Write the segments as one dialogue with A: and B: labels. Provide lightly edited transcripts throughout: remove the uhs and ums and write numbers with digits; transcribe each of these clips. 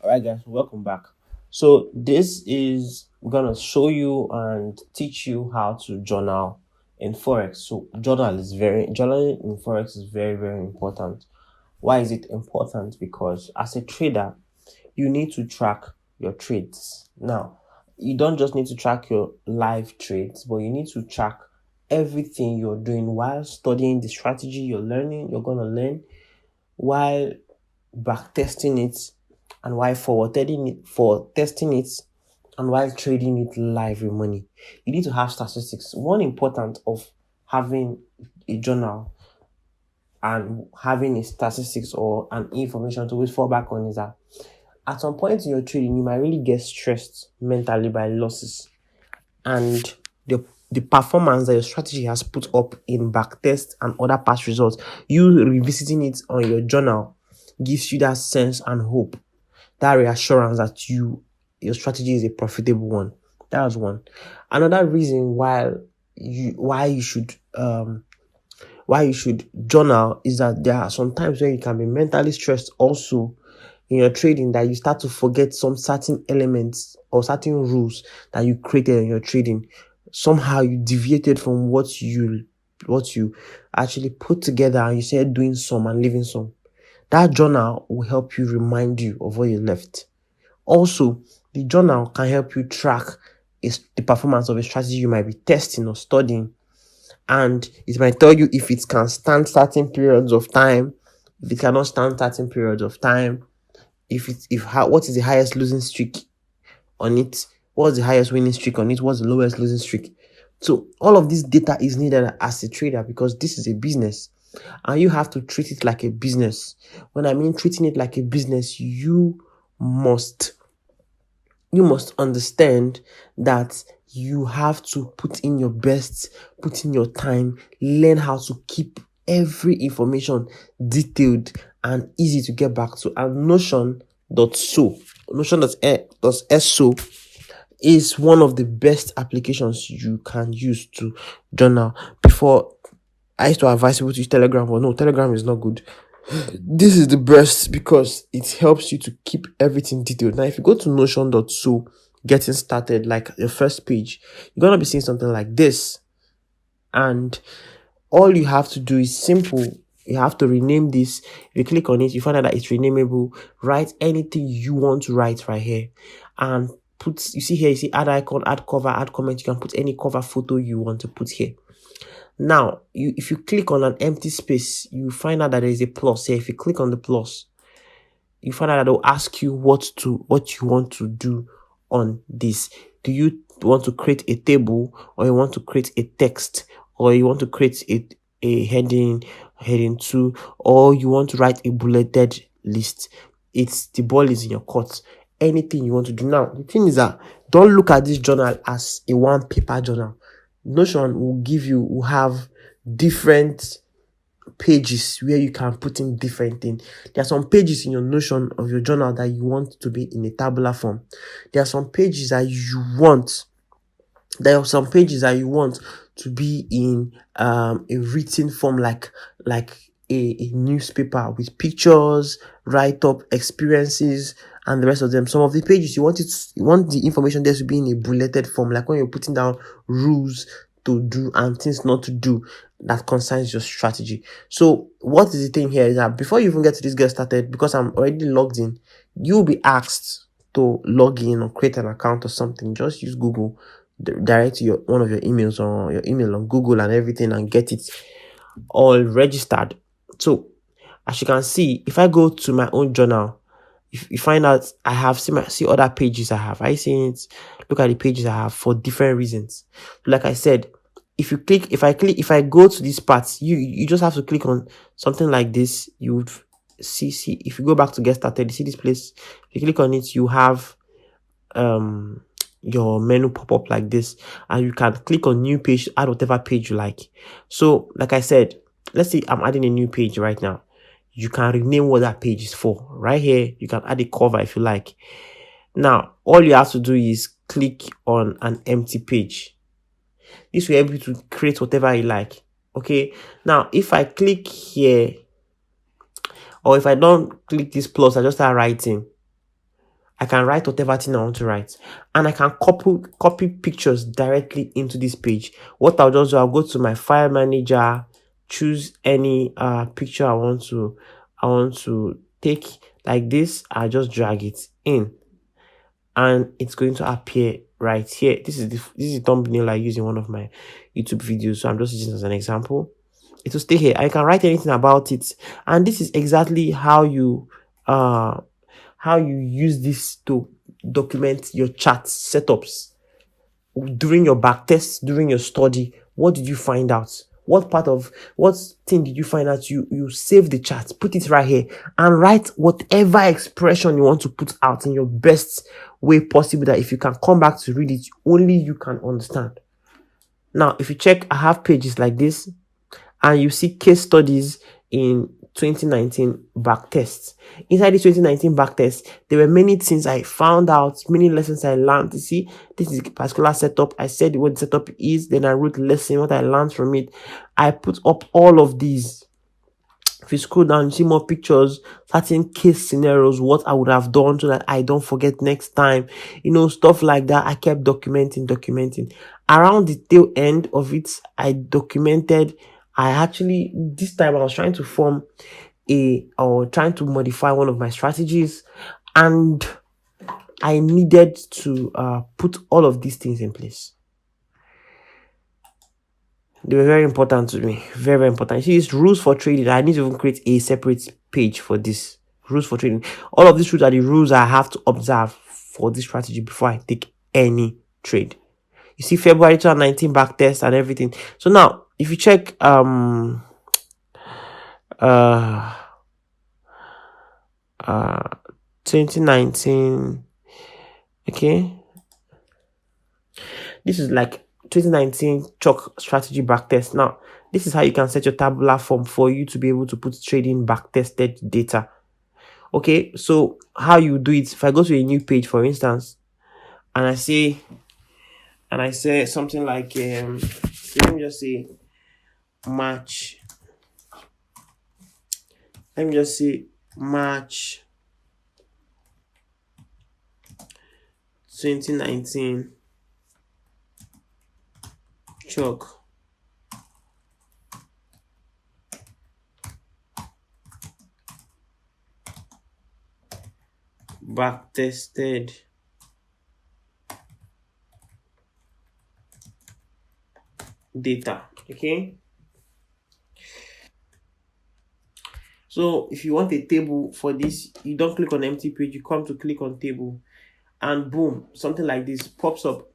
A: Alright guys, welcome back. So this is gonna show you and teach you how to journal in forex. So journaling in forex is very important. Why is it important? Because as a trader, you need to track your trades. Now, you don't just need to track your live trades, but you need to track everything you're doing while studying the strategy you're gonna learn while back testing it and while for testing it and while trading it live with money. You need to have statistics. One important of having a journal and having a statistics or an information to always fall back on is that at some point in your trading you might really get stressed mentally by losses, and the performance that your strategy has put up in backtest and other past results, you revisiting it on your journal gives you that sense and hope, that reassurance that your strategy is a profitable one. That's one. Another reason why you should journal is that there are some times where you can be mentally stressed also in your trading, that you start to forget some certain elements or certain rules that you created in your trading. Somehow you deviated from what you actually put together, and you started doing some and leaving some. That journal will help you remind you of what you left. Also, the journal can help you track the performance of a strategy you might be testing or studying, and it might tell you if it can stand certain periods of time, if it cannot stand certain periods of time, what is the highest losing streak on it, what's the highest winning streak on it, what's the lowest losing streak. So all of this data is needed as a trader, because this is a business and you have to treat it like a business. When I mean treating it like a business, you must understand that you have to put in your best, put in your time, learn how to keep every information detailed and easy to get back to. And Notion.so is one of the best applications you can use to journal. Before, I used to advise people to use Telegram, but no, Telegram is not good. This is the best because it helps you to keep everything detailed. Now, if you go to Notion.so, getting started, like the first page, you're gonna be seeing something like this, and all you have to do is simple. You have to rename this. If you click on it, you find out that it's renameable. Write anything you want to write right here, and you see add icon, add cover, add comment. You can put any cover photo you want to put here. Now, if you click on an empty space, you find out that there is a plus here. If you click on the plus, you find out that they'll ask you what you want to do on this. Do you want to create a table, or you want to create a text, or you want to create a heading 2, or you want to write a bulleted list? The ball is in your court. Anything you want to do. Now, the thing is that don't look at this journal as a one paper journal. Notion will have different pages where you can put in different things. There are some pages in your Notion of your journal that you want to be in a tabular form. There are some pages that you want to be in a written form, like a newspaper with pictures, write-up, experiences, and the rest of them. Some of the pages you want the information there to be in a bulleted form, like when you're putting down rules to do and things not to do that concerns your strategy. So what is the thing here is that before you even get to this get started, because I'm already logged in, you'll be asked to log in or create an account or something. Just use Google, direct to one of your emails or your email on Google and everything, and get it all registered. So as you can see, if I go to my own journal, if you find out I have see other pages I have. I see it. Look at the pages I have for different reasons. Like I said, if I go to this part, you just have to click on something like this. You would see if you go back to get started, you see this place. If you click on it, you have your menu pop up like this, and you can click on new page, add whatever page you like. So like I said, let's say I'm adding a new page right now. You can rename what that page is for. Right here, you can add a cover if you like. Now, all you have to do is click on an empty page. This will help you to create whatever you like. Okay. Now, if I click here, or if I don't click this plus, I just start writing. I can write whatever thing I want to write, and I can copy pictures directly into this page. What I'll just do, I'll go to my file manager, choose any picture I want to take like this. I just drag it in, and it's going to appear right here. This is the thumbnail I use in one of my YouTube videos, so I'm just using it as an example. It will stay here. I can write anything about it, and this is exactly how you use this to document your chart setups during your back test, during your study. What did you find out? What thing did you find out? You save the chart, put it right here, and write whatever expression you want to put out in your best way possible, that if you can come back to read it, only you can understand. Now, if you check, I have pages like this, and you see case studies in 2019 back tests. Inside the 2019 back test, there were many things I found out, many lessons I learned. You see, this is a particular setup. I said what the setup is, then I wrote lesson, what I learned from it. I put up all of these. If you scroll down, you see more pictures, certain case scenarios, what I would have done so that I don't forget next time. Stuff like that. I kept documenting. Around the tail end of it, I documented. This time I was trying to modify one of my strategies, and I needed to put all of these things in place. They were very important to me. Very, very important. You see, it's rules for trading. I need to even create a separate page for this. Rules for trading. All of these rules are the rules I have to observe for this strategy before I take any trade. You see, February 2019 back test and everything. So now, if you check 2019, okay, this is like 2019 chalk strategy backtest. Now, this is how you can set your tabular form for you to be able to put trading backtested data. Okay, so how you do it, if I go to a new page, for instance, and I say something like let me just say March 2019 chalk backtested data. Okay, so if you want a table for this, you don't click on empty page, you come to click on table, and boom, something like this pops up.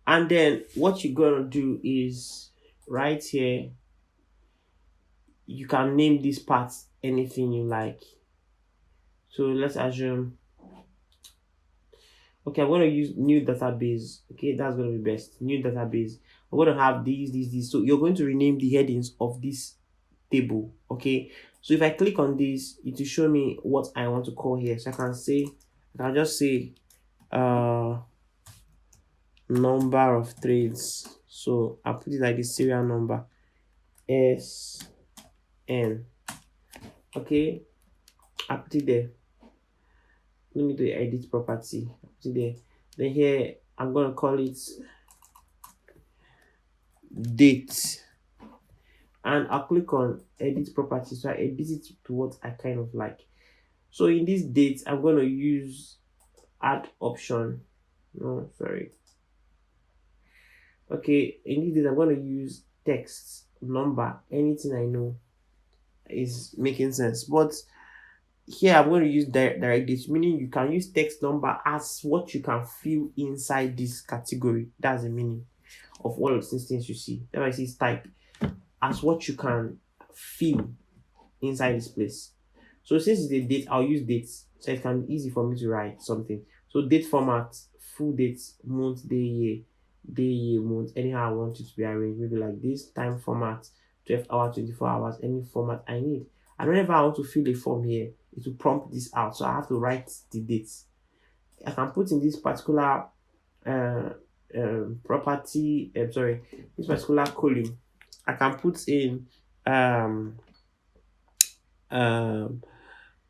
A: And then what you're gonna do is right here, you can name this part anything you like. So let's assume, okay, I'm going to use new database. Okay, that's going to be best. New database. I'm going to have these. So you're going to rename the headings of this table. Okay, so if I click on this, it will show me what I want to call here. So I can just say number of trades. So I'll put it like this: serial number SN. Okay, I put it there. Let me do edit property. I put it there. Then here I'm gonna call it date, and I'll click on edit property. So I edit it to what I kind of like. So in this date, I'm gonna use add option. No, sorry. Okay, in this date, I'm gonna use text, number, anything I know is making sense. But here I'm going to use direct date, meaning you can use text, number as what you can fill inside this category. That's the meaning of all of these things you see. That's why I see type as what you can fill inside this place. So since it's a date, I'll use dates, so it can be easy for me to write something. So date format, full date, month, day, year, month, anyhow I want it to be arranged. Maybe like this. Time format, 12 hours, 24 hours, any format I need. And whenever I want to fill a form here, it will prompt this out. So I have to write the dates. I can put in this particular property, this particular column. I can put in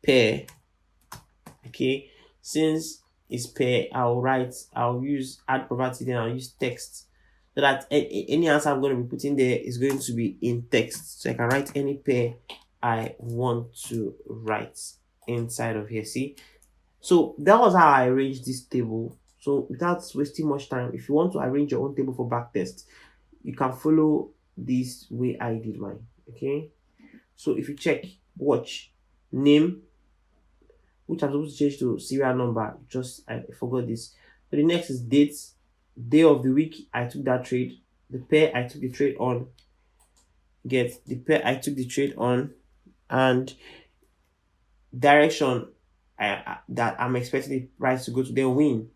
A: pair. Okay, Since it's pair, I'll use add property, then I'll use text. So that any answer I'm going to be putting there is going to be in text. So I can write any pair I want to write inside of here. See? So that was how I arranged this table. So without wasting much time, if you want to arrange your own table for backtest, you can follow this way I did mine. Okay. So if you check, watch, name, which I'm supposed to change to serial number. Just I forgot this. So the next is date, day of the week I took that trade, the pair I took the trade on, get the pair I took the trade on, and direction that I'm expecting the price to go to, then win.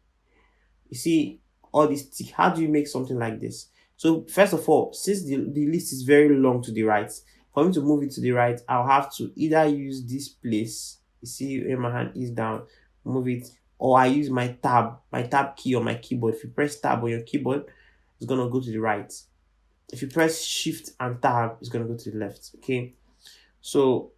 A: You see all this tick. How do you make something like this? So first of all, since the list is very long to the right, for me to move it to the right, I'll have to either use this place. You see where my hand is down, move it, or I use my tab key on my keyboard. If you press tab on your keyboard, it's gonna go to the right. If you press shift and tab, it's gonna go to the left. Okay, so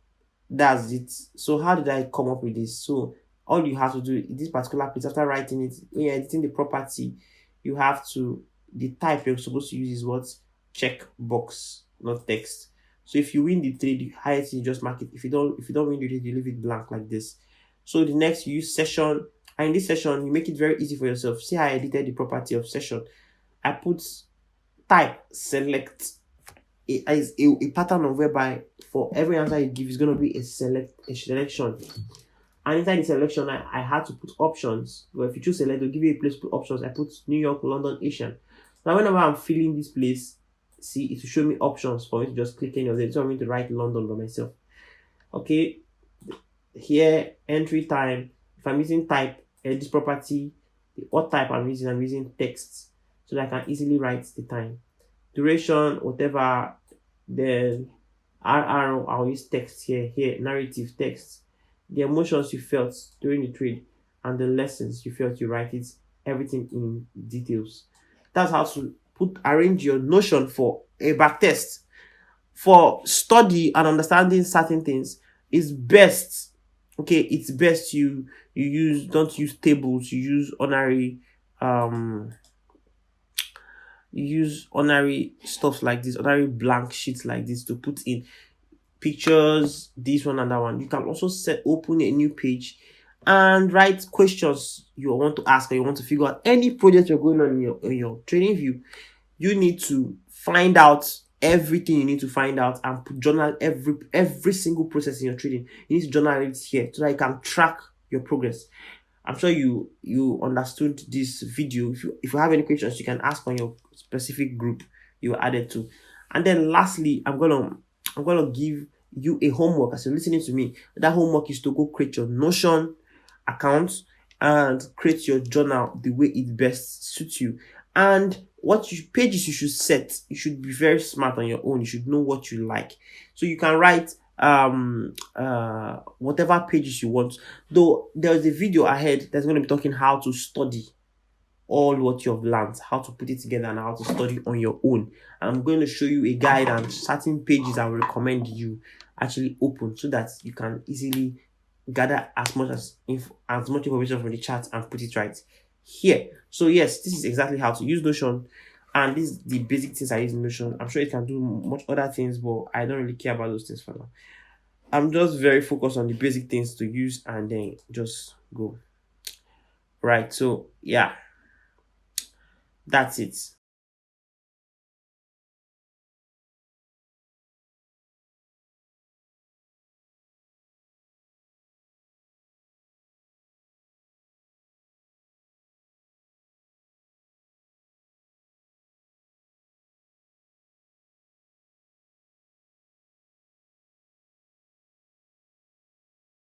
A: that's it. So how did I come up with this? So all you have to do in this particular place, after writing it, when you're editing the property, you have to, the type you're supposed to use is what? Check box, not text. So if you win the trade, you hide it, you just mark it. If you don't win the trade, you leave it blank like this. So the next, you use session, and in this session you make it very easy for yourself. See how I edited the property of session. I put type select a pattern of whereby for every answer you give is going to be a selection, and inside the selection I had to put options. But if you choose select, they'll give you a place to put options. I put New York, London, Asian. Now whenever I'm filling this place, see, it will show me options for me to just click any of them. So I'm going to write London by myself. Okay, here entry time, if I'm using type, this property, what type I'm using text, so that I can easily write the time. Duration, whatever, then RR, I'll use text here, narrative text. The emotions you felt during the trade and the lessons you felt, you write it, everything in details. That's how to arrange your Notion for a backtest. For study and understanding certain things, is best. Okay, it's best you don't use tables, you use ordinary stuff like this, ordinary blank sheets like this to put in pictures, this one and that one. You can also open a new page and write questions you want to ask, or you want to figure out any project you're going on in your trading view. You need to find out everything you need to find out and journal every single process in your trading. You need to journal it here so that you can track your progress. I'm sure you understood this video. If you have any questions, you can ask on your specific group you added to. And then lastly, I'm gonna give you a homework as you're listening to me. That homework is to go create your Notion account and create your journal the way it best suits you. And what pages you should set, you should be very smart on your own. You should know what you like, so you can write whatever pages you want. Though there's a video ahead that's going to be talking how to study all what you've learned, how to put it together, and how to study on your own. I'm going to show you a guide and certain pages I will recommend you actually open, so that you can easily gather as much information from the chat and put it right here. So yes, this is exactly how to use Notion, and this is the basic things I use in Notion. I'm sure it can do much other things, but I don't really care about those things for now. I'm just very focused on the basic things to use and then just go. Right, so yeah, that's it.